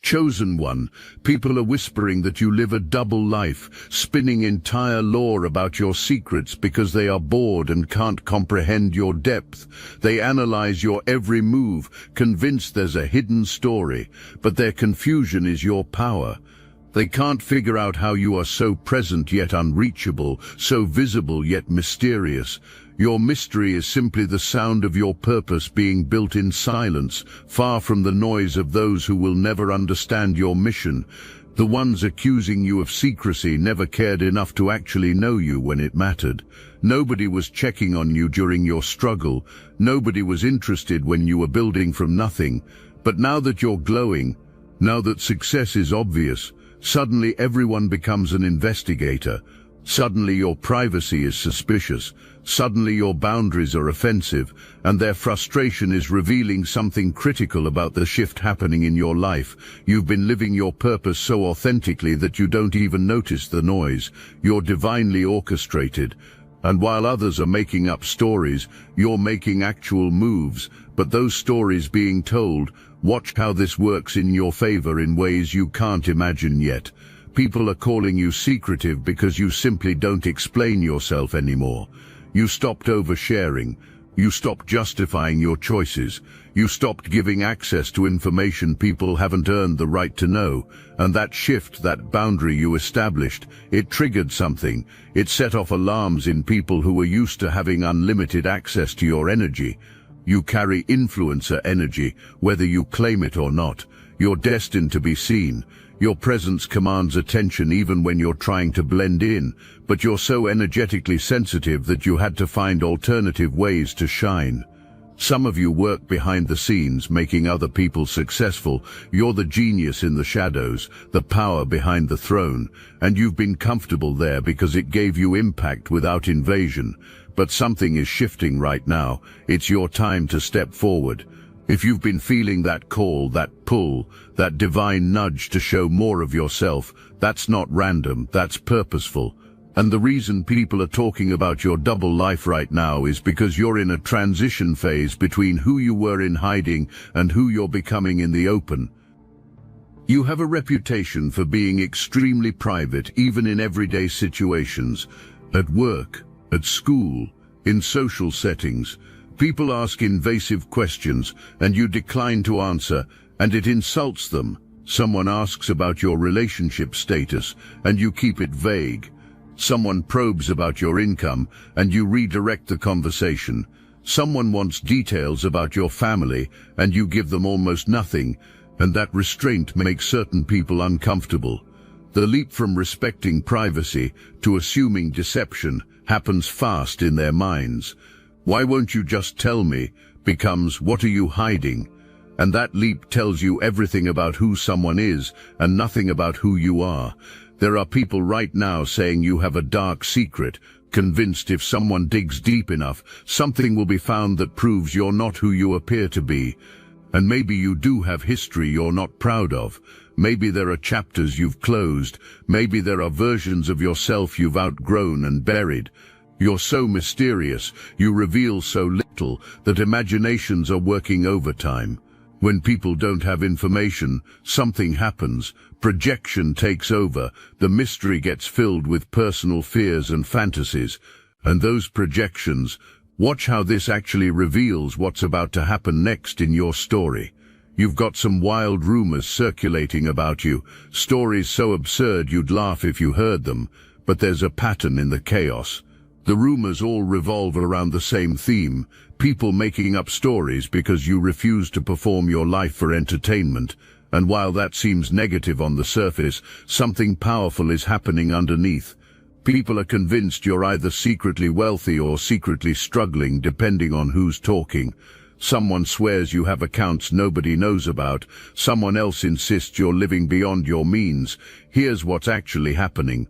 Chosen one, people are whispering that you live a double life, spinning entire lore about your secrets because they are bored and can't comprehend your depth. They analyze your every move, convinced there's a hidden story, but their confusion is your power. They can't figure out how you are so present yet unreachable, so visible yet mysterious. Your mystery is simply the sound of your purpose being built in silence, far from the noise of those who will never understand your mission. The ones accusing you of secrecy never cared enough to actually know you when it mattered. Nobody was checking on you during your struggle. Nobody was interested when you were building from nothing. But now that you're glowing, now that success is obvious, suddenly everyone becomes an investigator. Suddenly your privacy is suspicious. Suddenly your boundaries are offensive, and their frustration is revealing something critical about the shift happening in your life. You've been living your purpose so authentically that you don't even notice the noise. You're divinely orchestrated. And while others are making up stories, you're making actual moves. But those stories being told, watch how this works in your favor in ways you can't imagine yet. People are calling you secretive because you simply don't explain yourself anymore. You stopped oversharing. You stopped justifying your choices. You stopped giving access to information people haven't earned the right to know. And that shift, that boundary you established, it triggered something. It set off alarms in people who were used to having unlimited access to your energy. You carry influencer energy, whether you claim it or not. You're destined to be seen. Your presence commands attention even when you're trying to blend in, but you're so energetically sensitive that you had to find alternative ways to shine. Some of you work behind the scenes, making other people successful. You're the genius in the shadows, the power behind the throne, and you've been comfortable there because it gave you impact without invasion. But something is shifting right now. It's your time to step forward. If you've been feeling that call, that pull, that divine nudge to show more of yourself, that's not random, that's purposeful. And the reason people are talking about your double life right now is because you're in a transition phase between who you were in hiding and who you're becoming in the open. You have a reputation for being extremely private, even in everyday situations, at work, at school, in social settings. People ask invasive questions, and you decline to answer, and it insults them. Someone asks about your relationship status, and you keep it vague. Someone probes about your income, and you redirect the conversation. Someone wants details about your family, and you give them almost nothing, and that restraint makes certain people uncomfortable. The leap from respecting privacy to assuming deception happens fast in their minds. "Why won't you just tell me?" becomes, "What are you hiding?" And that leap tells you everything about who someone is and nothing about who you are. There are people right now saying you have a dark secret, convinced if someone digs deep enough, something will be found that proves you're not who you appear to be. And maybe you do have history you're not proud of. Maybe there are chapters you've closed. Maybe there are versions of yourself you've outgrown and buried. You're so mysterious, you reveal so little, that imaginations are working overtime. When people don't have information, something happens. Projection takes over. The mystery gets filled with personal fears and fantasies. And those projections, watch how this actually reveals what's about to happen next in your story. You've got some wild rumors circulating about you, stories so absurd you'd laugh if you heard them, but there's a pattern in the chaos. The rumors all revolve around the same theme, people making up stories because you refuse to perform your life for entertainment. And while that seems negative on the surface, something powerful is happening underneath. People are convinced you're either secretly wealthy or secretly struggling, depending on who's talking. Someone swears you have accounts nobody knows about. Someone else insists you're living beyond your means. Here's what's actually happening.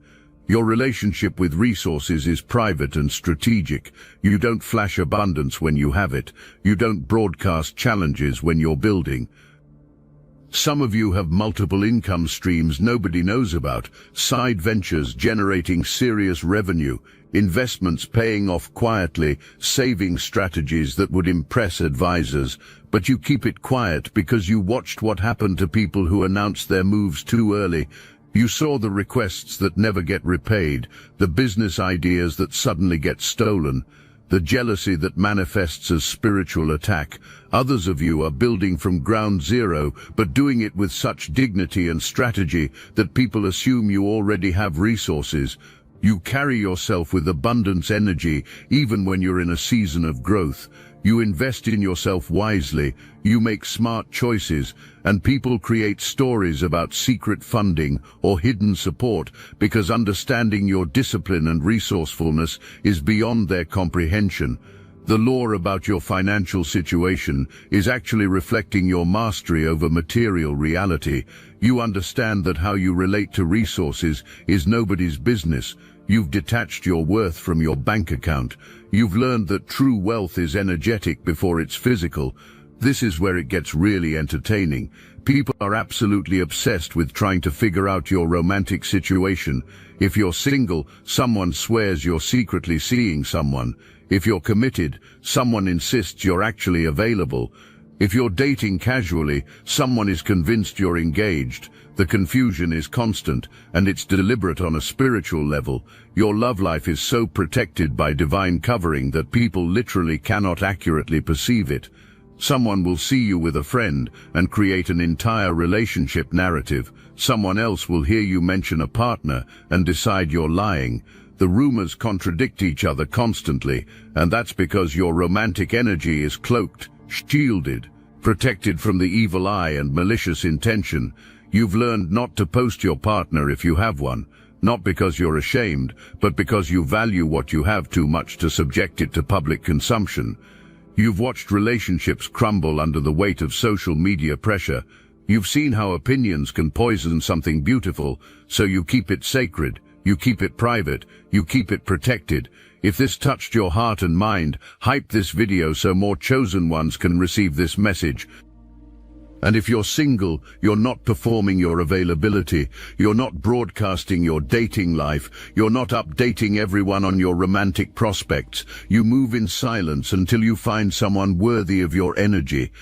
Your relationship with resources is private and strategic. You don't flash abundance when you have it. You don't broadcast challenges when you're building. Some of you have multiple income streams nobody knows about, side ventures generating serious revenue, investments paying off quietly, saving strategies that would impress advisors, but you keep it quiet because you watched what happened to people who announced their moves too early. You saw the requests that never get repaid, the business ideas that suddenly get stolen, the jealousy that manifests as spiritual attack. Others of you are building from ground zero, but doing it with such dignity and strategy that people assume you already have resources. You carry yourself with abundance energy, even when you're in a season of growth. You invest in yourself wisely, you make smart choices, and people create stories about secret funding or hidden support because understanding your discipline and resourcefulness is beyond their comprehension. The lore about your financial situation is actually reflecting your mastery over material reality. You understand that how you relate to resources is nobody's business. You've detached your worth from your bank account. You've learned that true wealth is energetic before it's physical. This is where it gets really entertaining. People are absolutely obsessed with trying to figure out your romantic situation. If you're single, someone swears you're secretly seeing someone. If you're committed, someone insists you're actually available. If you're dating casually, someone is convinced you're engaged. The confusion is constant, and it's deliberate on a spiritual level. Your love life is so protected by divine covering that people literally cannot accurately perceive it. Someone will see you with a friend and create an entire relationship narrative. Someone else will hear you mention a partner and decide you're lying. The rumors contradict each other constantly, and that's because your romantic energy is cloaked, shielded, protected from the evil eye and malicious intention. You've learned not to post your partner if you have one, not because you're ashamed, but because you value what you have too much to subject it to public consumption. You've watched relationships crumble under the weight of social media pressure. You've seen how opinions can poison something beautiful, so you keep it sacred, you keep it private, you keep it protected. If this touched your heart and mind, hype this video so more chosen ones can receive this message. And if you're single, you're not performing your availability, you're not broadcasting your dating life, you're not updating everyone on your romantic prospects. You move in silence until you find someone worthy of your energy.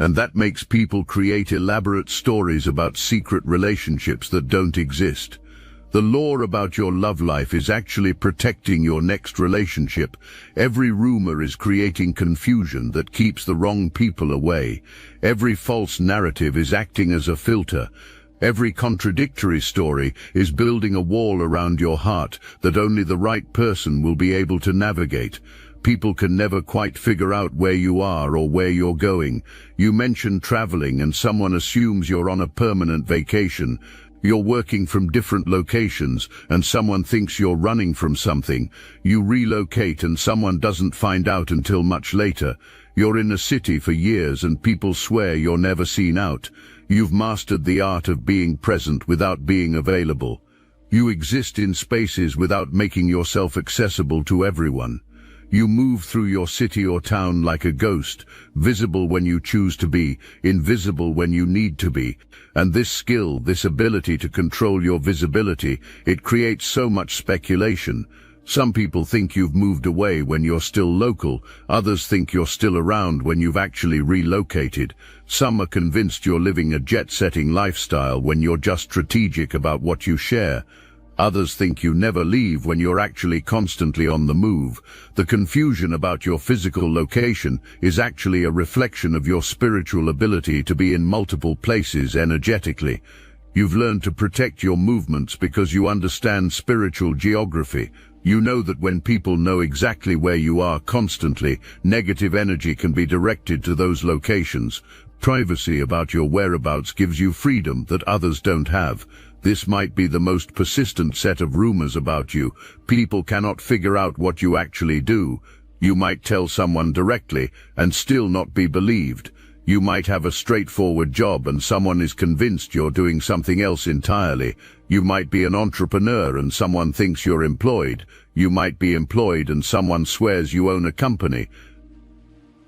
And that makes people create elaborate stories about secret relationships that don't exist. The lore about your love life is actually protecting your next relationship. Every rumor is creating confusion that keeps the wrong people away. Every false narrative is acting as a filter. Every contradictory story is building a wall around your heart that only the right person will be able to navigate. People can never quite figure out where you are or where you're going. You mention traveling and someone assumes you're on a permanent vacation. You're working from different locations and someone thinks you're running from something. You relocate and someone doesn't find out until much later. You're in a city for years and people swear you're never seen out. You've mastered the art of being present without being available. You exist in spaces without making yourself accessible to everyone. You move through your city or town like a ghost, visible when you choose to be, invisible when you need to be. And this skill, this ability to control your visibility, it creates so much speculation. Some people think you've moved away when you're still local. Others think you're still around when you've actually relocated. Some are convinced you're living a jet-setting lifestyle when you're just strategic about what you share. Others think you never leave when you're actually constantly on the move. The confusion about your physical location is actually a reflection of your spiritual ability to be in multiple places energetically. You've learned to protect your movements because you understand spiritual geography. You know that when people know exactly where you are constantly, negative energy can be directed to those locations. Privacy about your whereabouts gives you freedom that others don't have. This might be the most persistent set of rumors about you. People cannot figure out what you actually do. You might tell someone directly and still not be believed. You might have a straightforward job and someone is convinced you're doing something else entirely. You might be an entrepreneur and someone thinks you're employed. You might be employed and someone swears you own a company.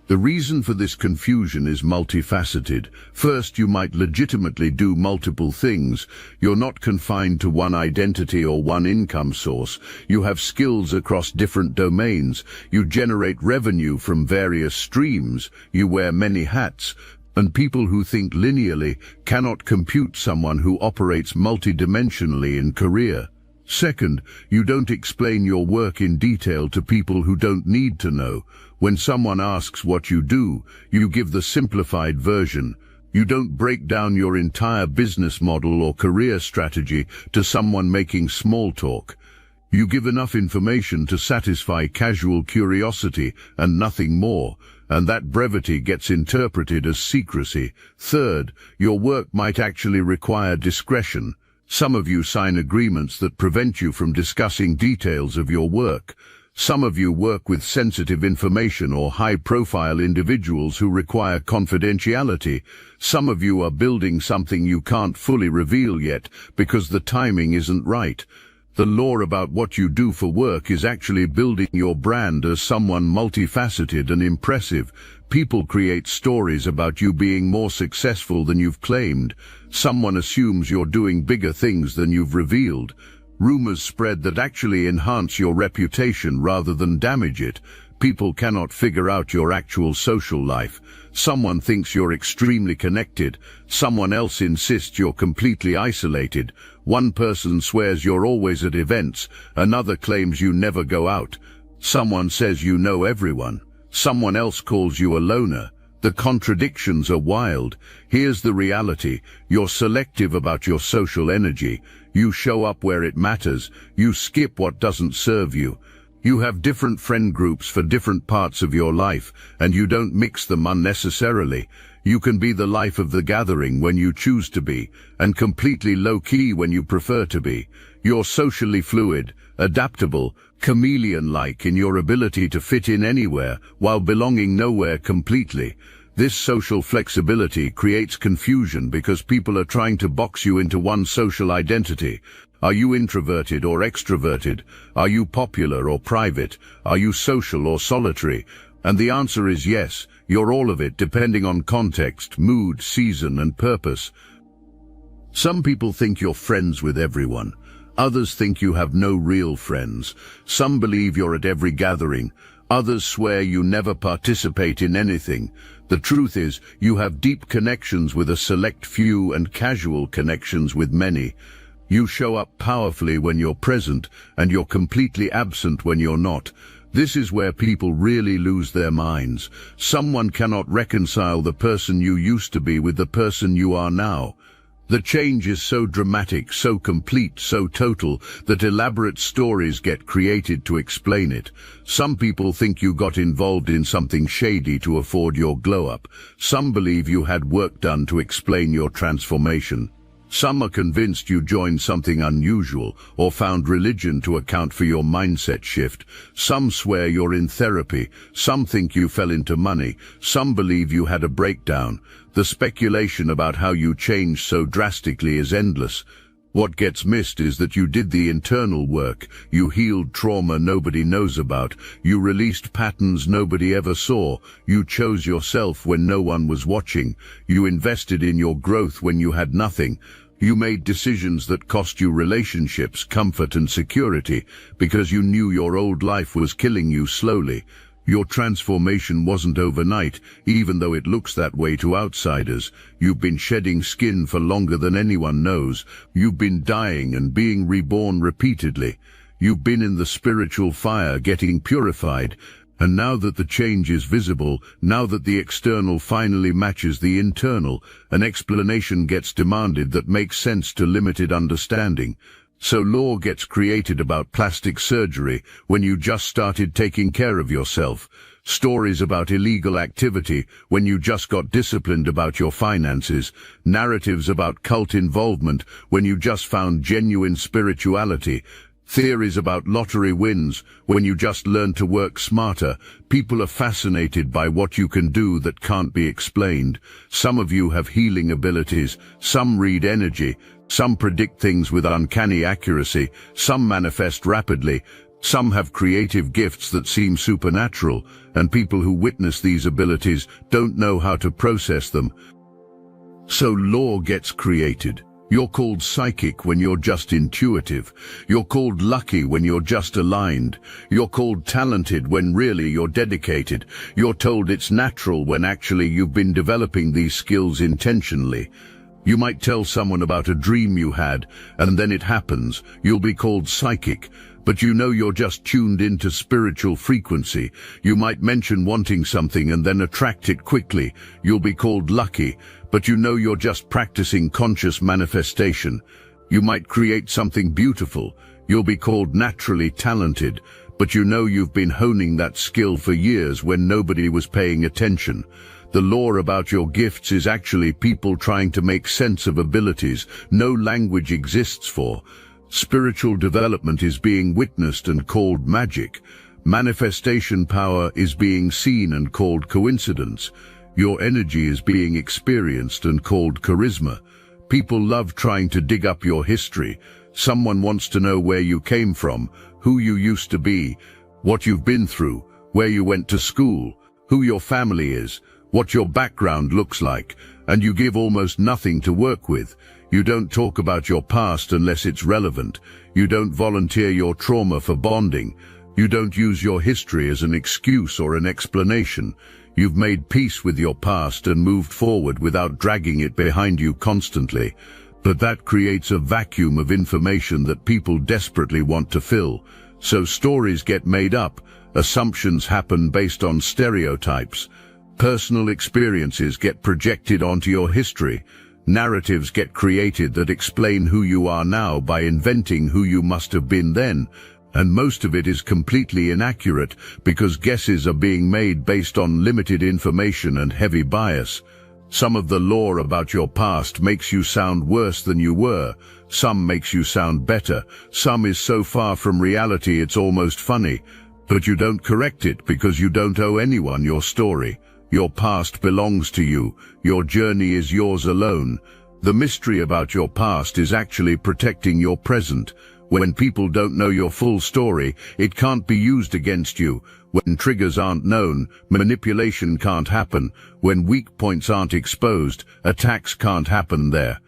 The reason for this confusion is multifaceted. First, you might legitimately do multiple things. You're not confined to one identity or one income source. You have skills across different domains. You generate revenue from various streams. You wear many hats. And people who think linearly cannot compute someone who operates multidimensionally in career. Second, you don't explain your work in detail to people who don't need to know. When someone asks what you do, you give the simplified version. You don't break down your entire business model or career strategy to someone making small talk. You give enough information to satisfy casual curiosity and nothing more, and that brevity gets interpreted as secrecy. Third, your work might actually require discretion. Some of you sign agreements that prevent you from discussing details of your work. Some of you work with sensitive information or high-profile individuals who require confidentiality. Some of you are building something you can't fully reveal yet because the timing isn't right. The law about what you do for work is actually building your brand as someone multifaceted and impressive. People create stories about you being more successful than you've claimed. Someone assumes you're doing bigger things than you've revealed. Rumors spread that actually enhance your reputation rather than damage it. People cannot figure out your actual social life. Someone thinks you're extremely connected. Someone else insists you're completely isolated. One person swears you're always at events. Another claims you never go out. Someone says you know everyone. Someone else calls you a loner. The contradictions are wild. Here's the reality. You're selective about your social energy. You show up where it matters. You skip what doesn't serve you. You have different friend groups for different parts of your life, and you don't mix them unnecessarily. You can be the life of the gathering when you choose to be, and completely low-key when you prefer to be. You're socially fluid, adaptable, chameleon-like in your ability to fit in anywhere while belonging nowhere completely. This social flexibility creates confusion because people are trying to box you into one social identity. Are you introverted or extroverted? Are you popular or private? Are you social or solitary? And the answer is yes, you're all of it depending on context, mood, season, and purpose. Some people think you're friends with everyone. Others think you have no real friends. Some believe you're at every gathering. Others swear you never participate in anything. The truth is, you have deep connections with a select few and casual connections with many. You show up powerfully when you're present, and you're completely absent when you're not. This is where people really lose their minds. Someone cannot reconcile the person you used to be with the person you are now. The change is so dramatic, so complete, so total, that elaborate stories get created to explain it. Some people think you got involved in something shady to afford your glow-up. Some believe you had work done to explain your transformation. Some are convinced you joined something unusual or found religion to account for your mindset shift. Some swear you're in therapy. Some think you fell into money. Some believe you had a breakdown. The speculation about how you changed so drastically is endless. What gets missed is that you did the internal work. You healed trauma nobody knows about. You released patterns nobody ever saw. You chose yourself when no one was watching. You invested in your growth when you had nothing. You made decisions that cost you relationships, comfort and security because you knew your old life was killing you slowly. Your transformation wasn't overnight, even though it looks that way to outsiders. You've been shedding skin for longer than anyone knows. You've been dying and being reborn repeatedly. You've been in the spiritual fire, getting purified. And now that the change is visible, now that the external finally matches the internal, an explanation gets demanded that makes sense to limited understanding. So law gets created about plastic surgery when you just started taking care of yourself. Stories about illegal activity when you just got disciplined about your finances. Narratives about cult involvement when you just found genuine spirituality. Theories about lottery wins when you just learned to work smarter. People are fascinated by what you can do that can't be explained. Some of you have healing abilities. Some read energy. Some predict things with uncanny accuracy. Some manifest rapidly. Some have creative gifts that seem supernatural, and people who witness these abilities don't know how to process them. So lore gets created. You're called psychic when you're just intuitive. You're called lucky when you're just aligned. You're called talented when really you're dedicated. You're told it's natural when actually you've been developing these skills intentionally. You might tell someone about a dream you had, and then it happens. You'll be called psychic, but you know you're just tuned into spiritual frequency. You might mention wanting something and then attract it quickly. You'll be called lucky, but you know you're just practicing conscious manifestation. You might create something beautiful. You'll be called naturally talented, but you know you've been honing that skill for years when nobody was paying attention. The lore about your gifts is actually people trying to make sense of abilities no language exists for. Spiritual development is being witnessed and called magic. Manifestation power is being seen and called coincidence. Your energy is being experienced and called charisma. People love trying to dig up your history. Someone wants to know where you came from, who you used to be, what you've been through, where you went to school, who your family is, what your background looks like, and you give almost nothing to work with. You don't talk about your past unless it's relevant. You don't volunteer your trauma for bonding. You don't use your history as an excuse or an explanation. You've made peace with your past and moved forward without dragging it behind you constantly. But that creates a vacuum of information that people desperately want to fill. So stories get made up, assumptions happen based on stereotypes. Personal experiences get projected onto your history. Narratives get created that explain who you are now by inventing who you must have been then. And most of it is completely inaccurate because guesses are being made based on limited information and heavy bias. Some of the lore about your past makes you sound worse than you were. Some makes you sound better. Some is so far from reality it's almost funny. But you don't correct it because you don't owe anyone your story. Your past belongs to you. Your journey is yours alone. The mystery about your past is actually protecting your present. When people don't know your full story, it can't be used against you. When triggers aren't known, manipulation can't happen. When weak points aren't exposed, attacks can't happen there.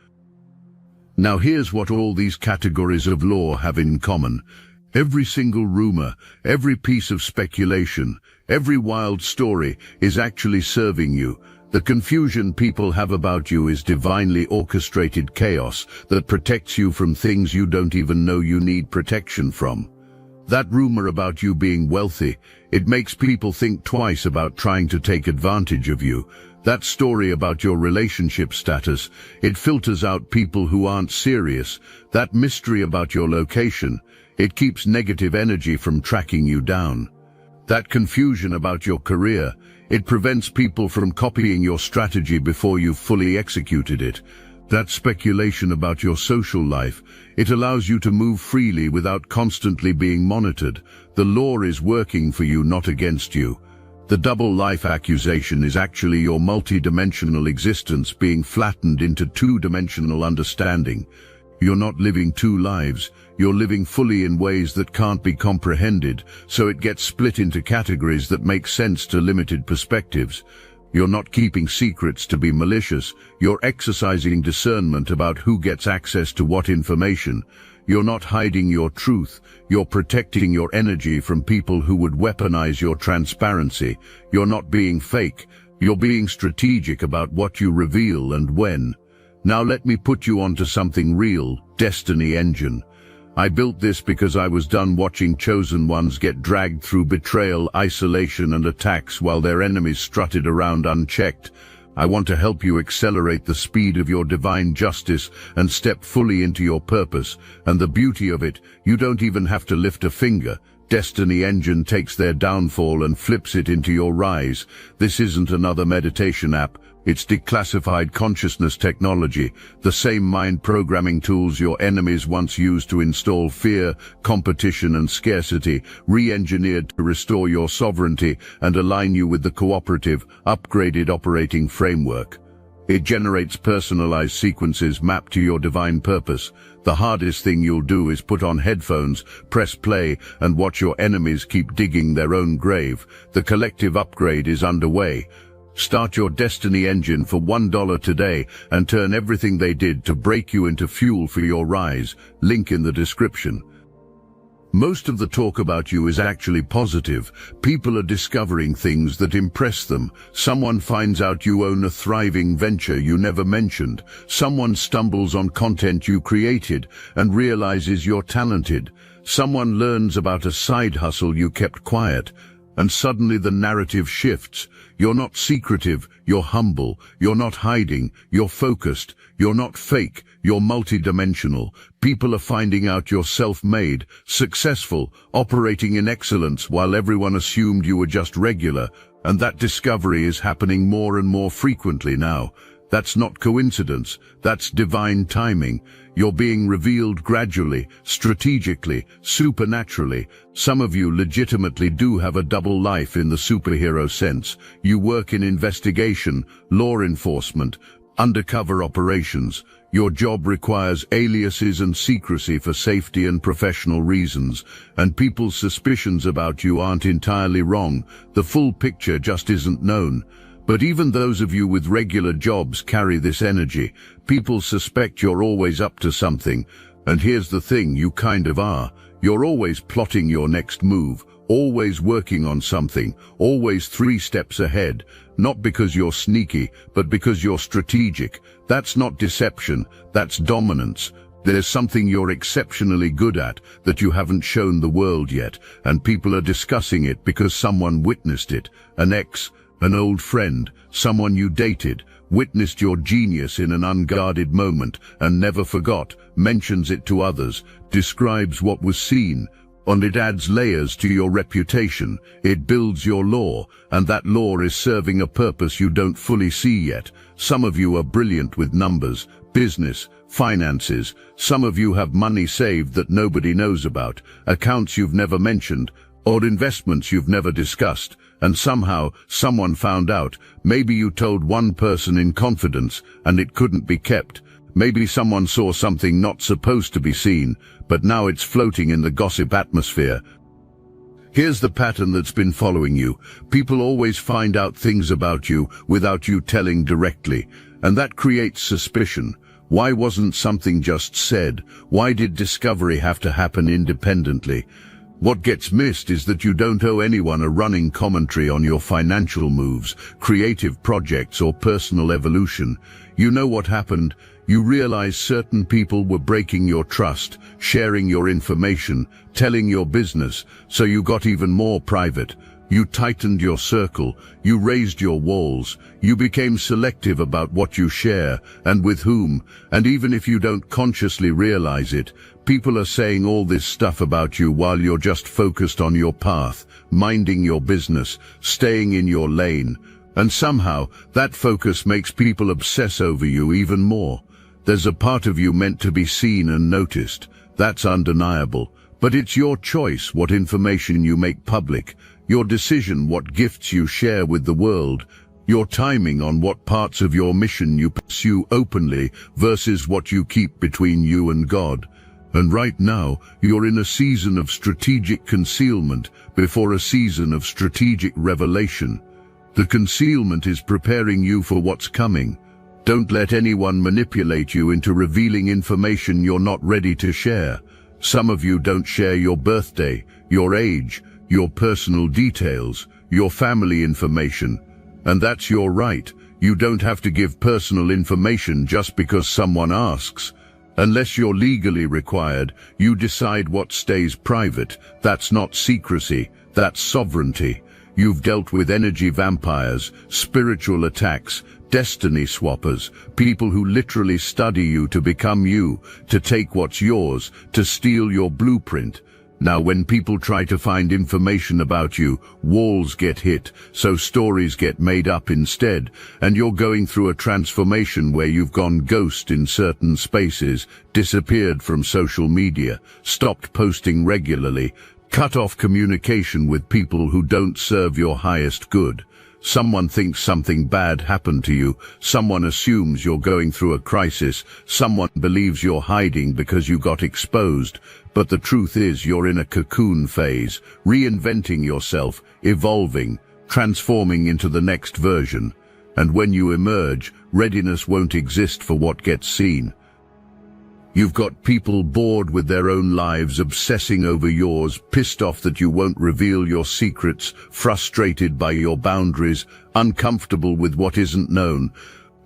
Now here's what all these categories of lore have in common. Every single rumor, every piece of speculation, every wild story is actually serving you. The confusion people have about you is divinely orchestrated chaos that protects you from things you don't even know you need protection from. That rumor about you being wealthy, it makes people think twice about trying to take advantage of you. That story about your relationship status, it filters out people who aren't serious. That mystery about your location, it keeps negative energy from tracking you down. That confusion about your career, it prevents people from copying your strategy before you've fully executed it. That speculation about your social life, it allows you to move freely without constantly being monitored. The lore is working for you, not against you. The double life accusation is actually your multi-dimensional existence being flattened into two-dimensional understanding. You're not living two lives. You're living fully in ways that can't be comprehended, so it gets split into categories that make sense to limited perspectives. You're not keeping secrets to be malicious. You're exercising discernment about who gets access to what information. You're not hiding your truth. You're protecting your energy from people who would weaponize your transparency. You're not being fake. You're being strategic about what you reveal and when. Now let me put you onto something real, Destiny Engine. I built this because I was done watching chosen ones get dragged through betrayal, isolation, and attacks while their enemies strutted around unchecked. I want to help you accelerate the speed of your divine justice and step fully into your purpose. And the beauty of it, you don't even have to lift a finger. Destiny Engine takes their downfall and flips it into your rise. This isn't another meditation app. It's declassified consciousness technology, the same mind programming tools your enemies once used to install fear, competition, and scarcity, re-engineered to restore your sovereignty and align you with the cooperative, upgraded operating framework. It generates personalized sequences mapped to your divine purpose. The hardest thing you'll do is put on headphones, press play, and watch your enemies keep digging their own grave. The collective upgrade is underway. Start your destiny engine for $1 today and turn everything they did to break you into fuel for your rise. Link in the description. Most of the talk about you is actually positive. People are discovering things that impress them. Someone finds out you own a thriving venture you never mentioned. Someone stumbles on content you created and realizes you're talented. Someone learns about a side hustle you kept quiet. And suddenly the narrative shifts. You're not secretive, you're humble. You're not hiding, you're focused. You're not fake, you're multidimensional. People are finding out you're self-made, successful, operating in excellence while everyone assumed you were just regular. And that discovery is happening more and more frequently now. That's not coincidence, that's divine timing. You're being revealed gradually, strategically, supernaturally. Some of you legitimately do have a double life in the superhero sense. You work in investigation, law enforcement, undercover operations. Your job requires aliases and secrecy for safety and professional reasons, and people's suspicions about you aren't entirely wrong. The full picture just isn't known. But even those of you with regular jobs carry this energy. People suspect you're always up to something. And here's the thing, you kind of are. You're always plotting your next move, always working on something, always 3 steps ahead. Not because you're sneaky, but because you're strategic. That's not deception, that's dominance. There's something you're exceptionally good at that you haven't shown the world yet, and people are discussing it because someone witnessed it. An ex, an old friend, someone you dated, witnessed your genius in an unguarded moment and never forgot, mentions it to others, describes what was seen, and it adds layers to your reputation. It builds your lore, and that lore is serving a purpose you don't fully see yet. Some of you are brilliant with numbers, business, finances. Some of you have money saved that nobody knows about, accounts you've never mentioned, or investments you've never discussed. And somehow, someone found out. Maybe you told one person in confidence, and it couldn't be kept. Maybe someone saw something not supposed to be seen, but now it's floating in the gossip atmosphere. Here's the pattern that's been following you. People always find out things about you without you telling directly, and that creates suspicion. Why wasn't something just said? Why did discovery have to happen independently? What gets missed is that you don't owe anyone a running commentary on your financial moves, creative projects, or personal evolution. You know what happened. You realize certain people were breaking your trust, sharing your information, telling your business, so you got even more private. You tightened your circle, you raised your walls, you became selective about what you share and with whom, and even if you don't consciously realize it, people are saying all this stuff about you while you're just focused on your path, minding your business, staying in your lane. And somehow, that focus makes people obsess over you even more. There's a part of you meant to be seen and noticed. That's undeniable. But it's your choice what information you make public, your decision what gifts you share with the world, your timing on what parts of your mission you pursue openly versus what you keep between you and God. And right now, you're in a season of strategic concealment before a season of strategic revelation. The concealment is preparing you for what's coming. Don't let anyone manipulate you into revealing information you're not ready to share. Some of you don't share your birthday, your age, your personal details, your family information. And that's your right. You don't have to give personal information just because someone asks. Unless you're legally required, you decide what stays private. That's not secrecy, that's sovereignty. You've dealt with energy vampires, spiritual attacks, destiny swappers, people who literally study you to become you, to take what's yours, to steal your blueprint. Now when people try to find information about you, walls get hit, so stories get made up instead, and you're going through a transformation where you've gone ghost in certain spaces, disappeared from social media, stopped posting regularly, cut off communication with people who don't serve your highest good. Someone thinks something bad happened to you. Someone assumes you're going through a crisis. Someone believes you're hiding because you got exposed. But the truth is you're in a cocoon phase, reinventing yourself, evolving, transforming into the next version. And when you emerge, readiness won't exist for what gets seen. You've got people bored with their own lives, obsessing over yours, pissed off that you won't reveal your secrets, frustrated by your boundaries, uncomfortable with what isn't known.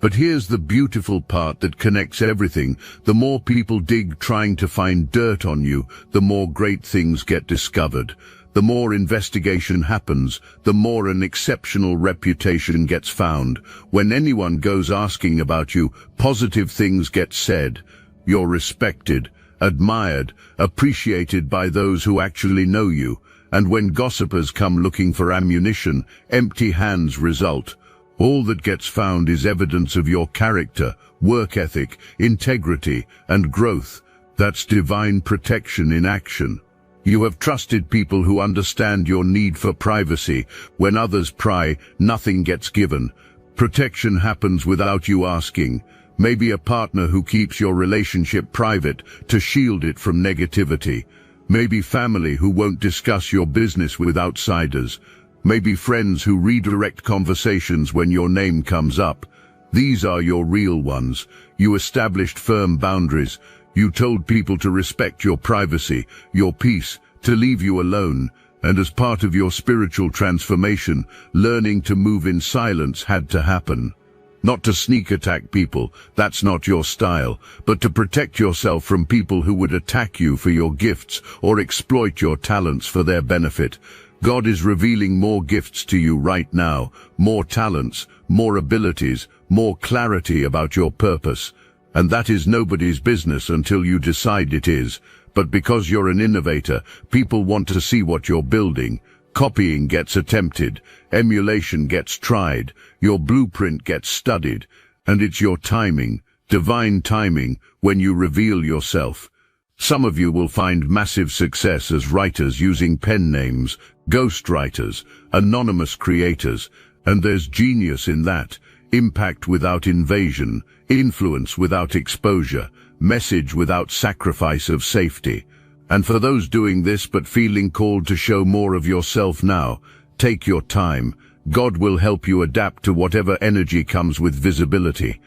But here's the beautiful part that connects everything. The more people dig trying to find dirt on you, the more great things get discovered. The more investigation happens, the more an exceptional reputation gets found. When anyone goes asking about you, positive things get said. You're respected, admired, appreciated by those who actually know you. And when gossipers come looking for ammunition, empty hands result. All that gets found is evidence of your character, work ethic, integrity, and growth. That's divine protection in action. You have trusted people who understand your need for privacy. When others pry, nothing gets given. Protection happens without you asking. Maybe a partner who keeps your relationship private to shield it from negativity. Maybe family who won't discuss your business with outsiders. Maybe friends who redirect conversations when your name comes up. These are your real ones. You established firm boundaries. You told people to respect your privacy, your peace, to leave you alone. And as part of your spiritual transformation, learning to move in silence had to happen. Not to sneak attack people, that's not your style, but to protect yourself from people who would attack you for your gifts or exploit your talents for their benefit. God is revealing more gifts to you right now, more talents, more abilities, more clarity about your purpose. And that is nobody's business until you decide it is. But because you're an innovator, people want to see what you're building. Copying gets attempted, emulation gets tried, your blueprint gets studied, and it's your timing, divine timing, when you reveal yourself. Some of you will find massive success as writers using pen names, ghostwriters, anonymous creators, and there's genius in that. Impact without invasion, influence without exposure, message without sacrifice of safety. And for those doing this but feeling called to show more of yourself now, take your time. God will help you adapt to whatever energy comes with visibility.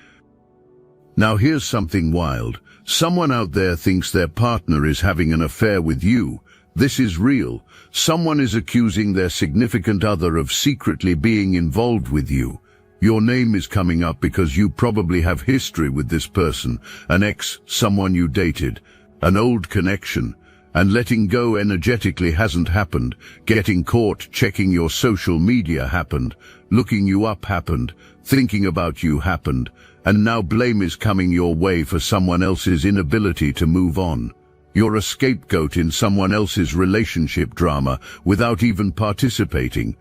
Now here's something wild. Someone out there thinks their partner is having an affair with you. This is real. Someone is accusing their significant other of secretly being involved with you. Your name is coming up because you probably have history with this person, an ex, someone you dated, an old connection. And letting go energetically hasn't happened. Getting caught checking your social media happened. Looking you up happened. Thinking about you happened. And now blame is coming your way for someone else's inability to move on. You're a scapegoat in someone else's relationship drama without even participating.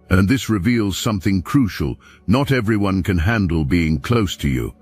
And this reveals something crucial. Not everyone can handle being close to you.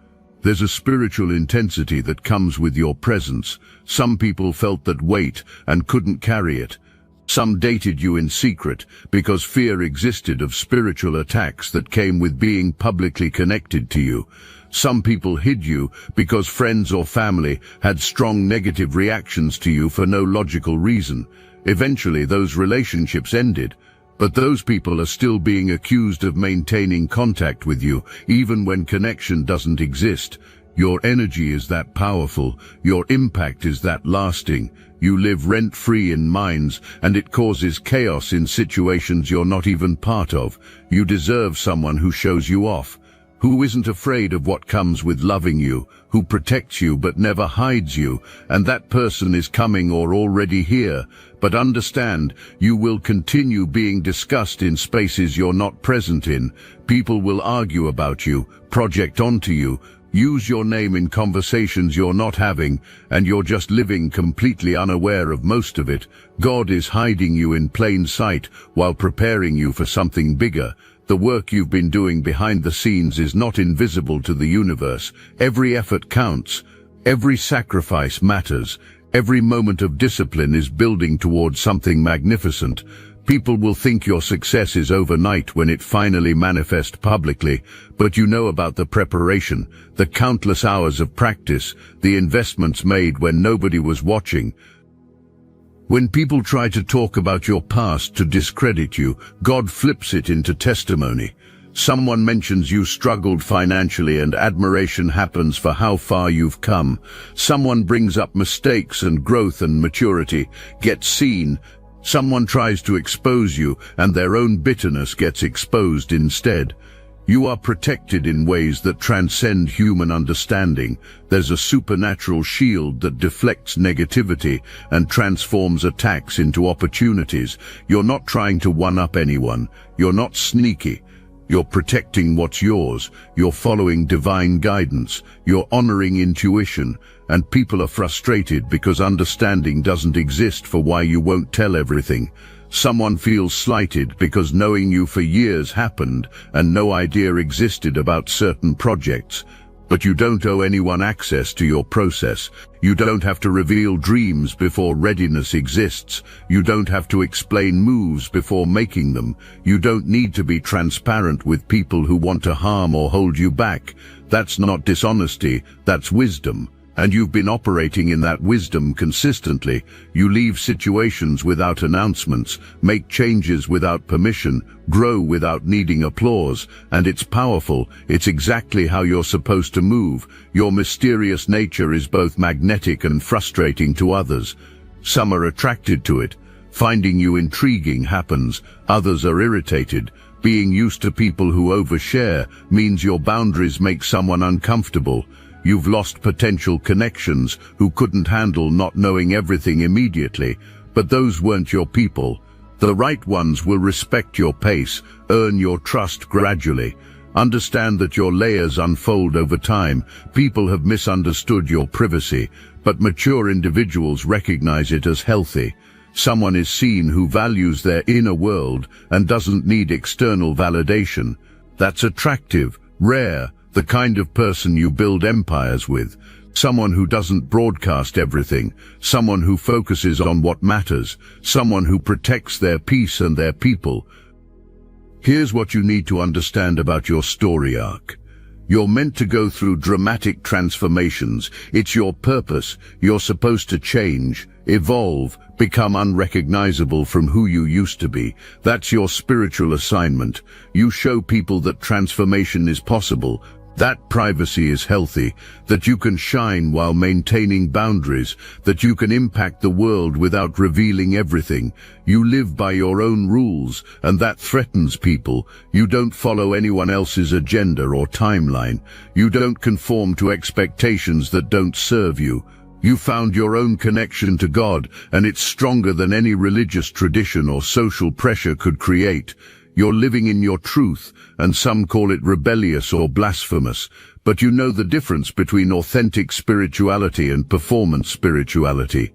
There's a spiritual intensity that comes with your presence. Some people felt that weight and couldn't carry it. Some dated you in secret because fear existed of spiritual attacks that came with being publicly connected to you. Some people hid you because friends or family had strong negative reactions to you for no logical reason. Eventually, those relationships ended. But those people are still being accused of maintaining contact with you, even when connection doesn't exist. Your energy is that powerful. Your impact is that lasting. You live rent-free in minds, and it causes chaos in situations you're not even part of. You deserve someone who shows you off, who isn't afraid of what comes with loving you, who protects you but never hides you, and that person is coming or already here. But understand, you will continue being discussed in spaces you're not present in. People will argue about you, project onto you, use your name in conversations you're not having, and you're just living completely unaware of most of it. God is hiding you in plain sight while preparing you for something bigger. The work you've been doing behind the scenes is not invisible to the universe. Every effort counts. Every sacrifice matters. Every moment of discipline is building towards something magnificent. People will think your success is overnight when it finally manifests publicly, but you know about the preparation, the countless hours of practice, the investments made when nobody was watching. When people try to talk about your past to discredit you, God flips it into testimony. Someone mentions you struggled financially and admiration happens for how far you've come. Someone brings up mistakes and growth and maturity, gets seen. Someone tries to expose you and their own bitterness gets exposed instead. You are protected in ways that transcend human understanding. There's a supernatural shield that deflects negativity and transforms attacks into opportunities. You're not trying to one-up anyone. You're not sneaky. You're protecting what's yours. You're following divine guidance. You're honoring intuition. And people are frustrated because understanding doesn't exist for why you won't tell everything. Someone feels slighted because knowing you for years happened and no idea existed about certain projects. But you don't owe anyone access to your process. You don't have to reveal dreams before readiness exists. You don't have to explain moves before making them. You don't need to be transparent with people who want to harm or hold you back. That's not dishonesty, that's wisdom. And you've been operating in that wisdom consistently. You leave situations without announcements, make changes without permission, grow without needing applause, and it's powerful. It's exactly how you're supposed to move. Your mysterious nature is both magnetic and frustrating to others. Some are attracted to it. Finding you intriguing happens. Others are irritated. Being used to people who overshare means your boundaries make someone uncomfortable. You've lost potential connections who couldn't handle not knowing everything immediately, but those weren't your people. The right ones will respect your pace, earn your trust gradually. Understand that your layers unfold over time. People have misunderstood your privacy, but mature individuals recognize it as healthy. Someone is seen who values their inner world and doesn't need external validation. That's attractive, rare, the kind of person you build empires with. Someone who doesn't broadcast everything. Someone who focuses on what matters. Someone who protects their peace and their people. Here's what you need to understand about your story arc. You're meant to go through dramatic transformations. It's your purpose. You're supposed to change, evolve, become unrecognizable from who you used to be. That's your spiritual assignment. You show people that transformation is possible, that privacy is healthy, that you can shine while maintaining boundaries, that you can impact the world without revealing everything. You live by your own rules, and that threatens people. You don't follow anyone else's agenda or timeline. You don't conform to expectations that don't serve you. You found your own connection to God, and it's stronger than any religious tradition or social pressure could create. You're living in your truth, and some call it rebellious or blasphemous, but you know the difference between authentic spirituality and performance spirituality.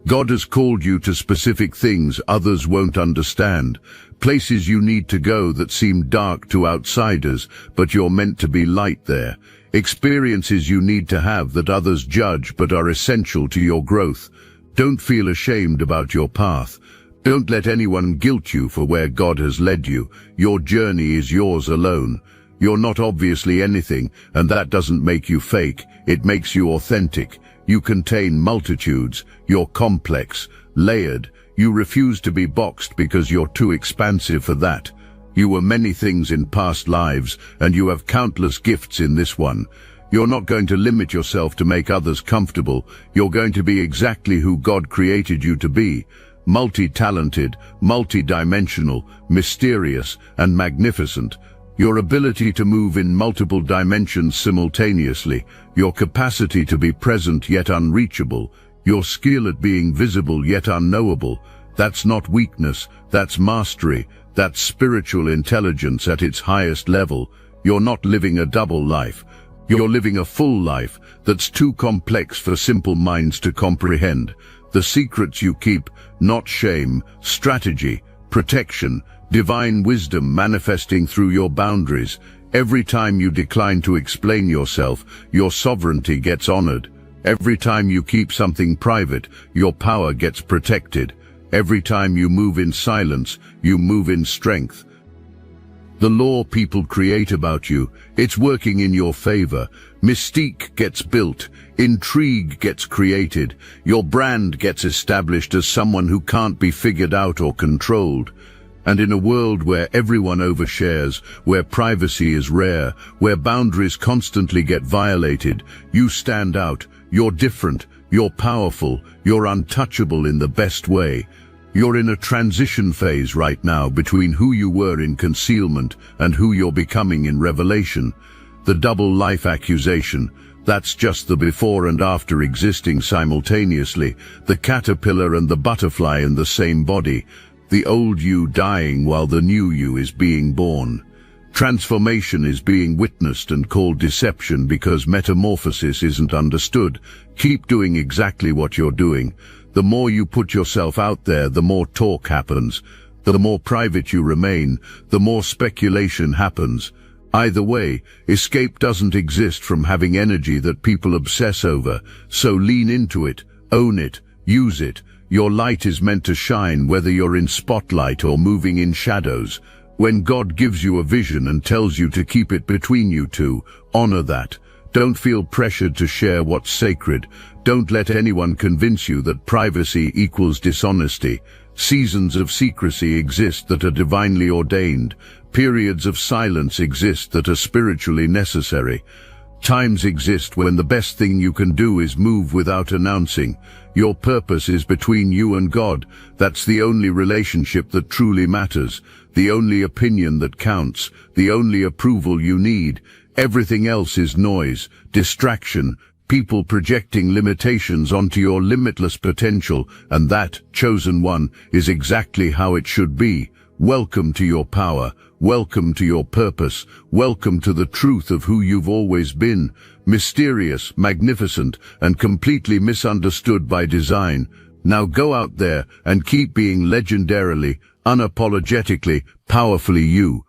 God has called you to specific things others won't understand, places you need to go that seem dark to outsiders, but you're meant to be light there. Experiences you need to have that others judge but are essential to your growth. Don't feel ashamed about your path. Don't let anyone guilt you for where God has led you. Your journey is yours alone. You're not obviously anything, and that doesn't make you fake. It makes you authentic. You contain multitudes. You're complex, layered. You refuse to be boxed because you're too expansive for that. You were many things in past lives, and you have countless gifts in this one. You're not going to limit yourself to make others comfortable. You're going to be exactly who God created you to be. Multi-talented, multi-dimensional, mysterious, and magnificent. Your ability to move in multiple dimensions simultaneously, your capacity to be present yet unreachable, your skill at being visible yet unknowable, that's not weakness, that's mastery, that's spiritual intelligence at its highest level. You're not living a double life. You're living a full life that's too complex for simple minds to comprehend. The secrets you keep, not shame, strategy, protection, divine wisdom manifesting through your boundaries. Every time you decline to explain yourself, your sovereignty gets honored. Every time you keep something private, your power gets protected. Every time you move in silence, you move in strength. The lore people create about you, it's working in your favor. Mystique gets built, intrigue gets created, your brand gets established as someone who can't be figured out or controlled. And in a world where everyone overshares, where privacy is rare, where boundaries constantly get violated, you stand out, you're different, you're powerful, you're untouchable in the best way. You're in a transition phase right now between who you were in concealment and who you're becoming in revelation. The double life accusation, that's just the before and after existing simultaneously, the caterpillar and the butterfly in the same body, the old you dying while the new you is being born. Transformation is being witnessed and called deception because metamorphosis isn't understood. Keep doing exactly what you're doing. The more you put yourself out there, the more talk happens. The more private you remain, the more speculation happens. Either way, escape doesn't exist from having energy that people obsess over. So lean into it, own it, use it. Your light is meant to shine whether you're in spotlight or moving in shadows. When God gives you a vision and tells you to keep it between you two, honor that. Don't feel pressured to share what's sacred. Don't let anyone convince you that privacy equals dishonesty. Seasons of secrecy exist that are divinely ordained. Periods of silence exist that are spiritually necessary. Times exist when the best thing you can do is move without announcing. Your purpose is between you and God. That's the only relationship that truly matters, the only opinion that counts, the only approval you need. Everything else is noise, distraction, people projecting limitations onto your limitless potential, and that, chosen one, is exactly how it should be. Welcome to your power. Welcome to your purpose. Welcome to the truth of who you've always been. Mysterious, magnificent, and completely misunderstood by design. Now go out there and keep being legendarily, unapologetically, powerfully you.